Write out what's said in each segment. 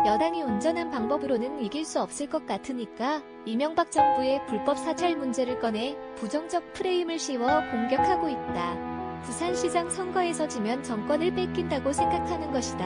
여당이 온전한 방법으로는 이길 수 없을 것 같으니까 이명박 정부의 불법 사찰 문제를 꺼내 부정적 프레임을 씌워 공격하고 있다. 부산시장 선거에서 지면 정권을 뺏긴다고 생각하는 것이다.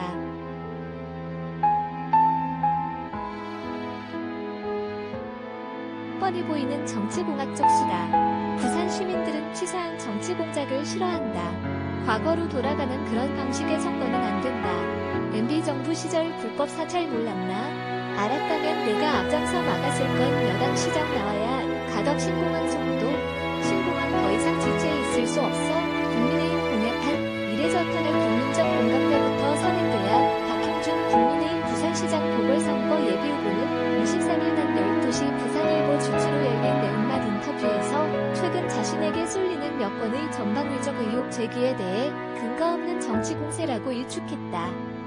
뻔히 보이는 정치공학적 수다. 부산 시민들은 치사한 정치공작을 싫어한다. 과거로 돌아가는 그런 방식의 선거는 안 된다. MB정부 시절 불법 사찰 몰랐나? 알았다면 내가 앞장서 막았을 건 여당 시장 나와야 가덕 신공항 속도. 신공항 더 이상 지체에 있을 수 없어. 국민의힘 공약한 이례저턴의 국민적 공감대부터 선행돼야 박형준 국민의힘 부산시장 보궐선거 예비후보는 23일 낮 12시 부산일보 주치로 열린 내용맛 인터뷰에서 최근 자신에게 쏠리는 여권의 전방위적 의혹 제기에 대해 근거 없는 정치 공세라고 일축했다.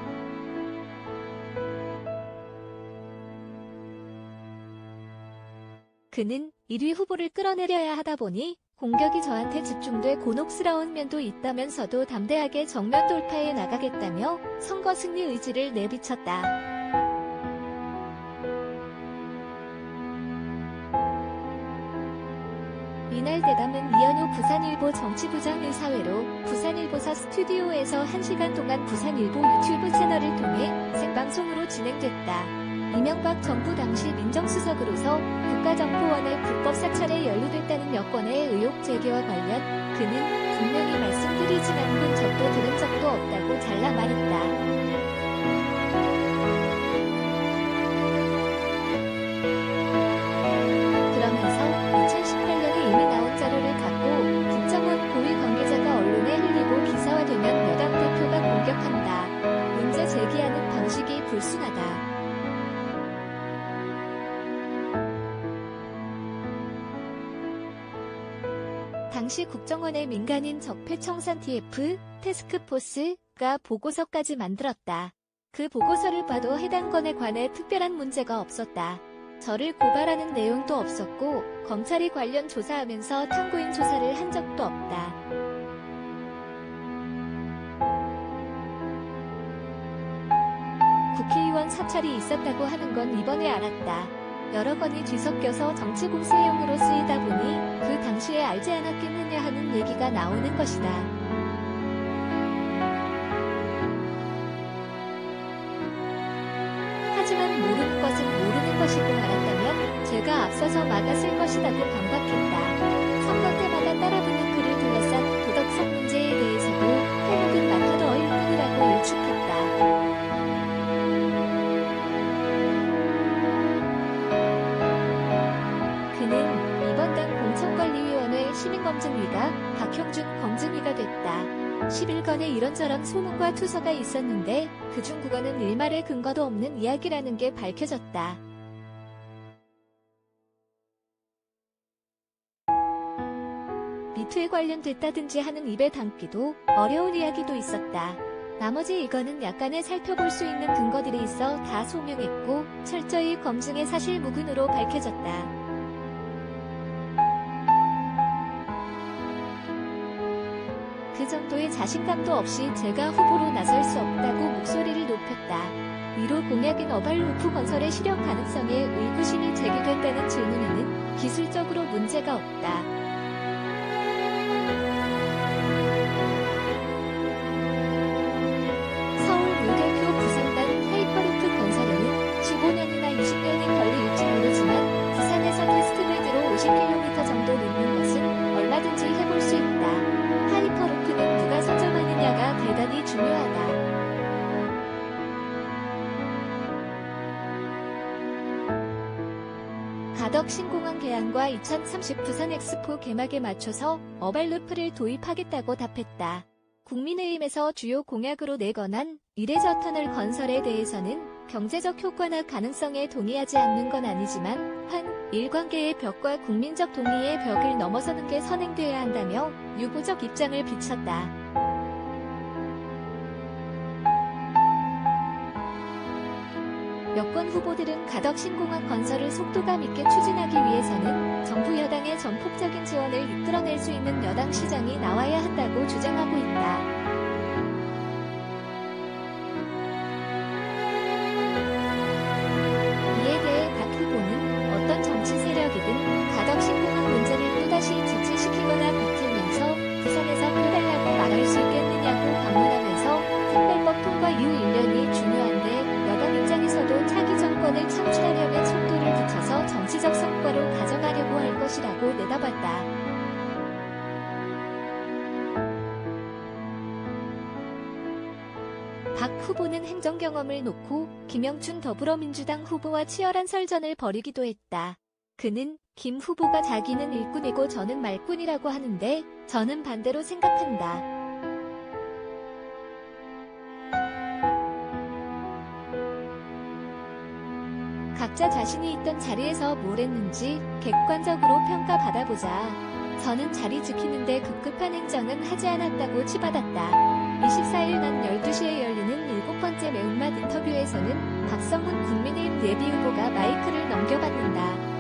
그는 1위 후보를 끌어내려야 하다 보니 공격이 저한테 집중돼 곤혹스러운 면도 있다면서도 담대하게 정면 돌파해 나가겠다며 선거 승리 의지를 내비쳤다. 이날 대담은 이현우 부산일보 정치부장 의사회로 부산일보사 스튜디오에서 1시간 동안 부산일보 유튜브 채널을 통해 생방송으로 진행됐다. 이명박 정부 당시 민정수석으로서 국가정보원의 불법 사찰에 연루됐다는 여권의 의혹 제기와 관련 그는 분명히 말씀드리지만 본 적도 들은 적도 없다고 잘라 말했다. 그러면서 2018년에 이미 나온 자료를 갖고 국정원 고위 관계자가 언론에 흘리고 기사화되면 여당 대표가 공격한다. 문제 제기하는 방식이 불순하다. 당시 국정원의 민간인 적폐청산 TF 태스크포스가 보고서까지 만들었다. 그 보고서를 봐도 해당 건에 관해 특별한 문제가 없었다. 저를 고발하는 내용도 없었고 검찰이 관련 조사하면서 탐구인 조사를 한 적도 없다. 국회의원 사찰이 있었다고 하는 건 이번에 알았다. 여러 건이 뒤섞여서 정치 공세용으로 쓰이다 보니 그 당시에 알지 않았겠느냐 하는 얘기가 나오는 것이다. 하지만 모르는 것은 모르는 것이고 알았다면 제가 앞서서 막았을 것이라고 반박했다. 선거 때마다 따라붙는 그를 둘러싼 도덕성 문제에 대해서도 회복은 마타도어일 뿐이라고 일축했다. 이번 당 공천관리위원회 시민검증위가 박형준 검증위가 됐다. 11건의 이런저런 소문과 투서가 있었는데 그중 9건은 일말의 근거도 없는 이야기라는 게 밝혀졌다. 미투에 관련됐다든지 하는 입에 담기도 어려운 이야기도 있었다. 나머지 이거는 약간의 살펴볼 수 있는 근거들이 있어 다 소명했고 철저히 검증의 사실무근으로 밝혀졌다. 그 정도의 자신감도 없이 제가 후보로 나설 수 없다고 목소리를 높였다. 위로 공약인 어발루프 건설의 실현 가능성에 의구심이 제기됐다는 질문에는 기술적으로 문제가 없다. 서울 물결표 부산단 하이퍼루프 건설에는 15년이나 20년이 걸릴지 모르지만 부산에서 테스트베드로 50km 정도 늦는 것은 얼마든지 해볼 수 있다. 하이퍼루프는 누가 선점하느냐가 대단히 중요하다. 가덕 신공항 개항과 2030 부산 엑스포 개막에 맞춰서 어발루프를 도입하겠다고 답했다. 국민의힘에서 주요 공약으로 내건한 이례저터널 건설에 대해서는 경제적 효과나 가능성에 동의하지 않는 건 아니지만 한일관계의 벽과 국민적 동의의 벽을 넘어서는 게 선행돼야 한다며 유보적 입장을 비쳤다. 여권 후보들은 가덕 신공항 건설을 속도감 있게 추진하기 위해서는 정부 여당의 전폭적인 지원을 이끌어낼 수 있는 여당 시장이 나와야 한다고 주장하고 있다. 후보는 행정 경험을 놓고 김영춘 더불어민주당 후보와 치열한 설전을 벌이기도 했다. 그는 김 후보가 자기는 일꾼이고 저는 말꾼이라고 하는데 저는 반대로 생각한다. 각자 자신이 있던 자리에서 뭘 했는지 객관적으로 평가받아보자. 저는 자리 지키는데 급급한 행정은 하지 않았다고 치받았다. 24일 낮 12시에 열리는 7번째 매운맛 인터뷰에서는 박성훈 국민의힘 예비후보가 마이크를 넘겨받는다.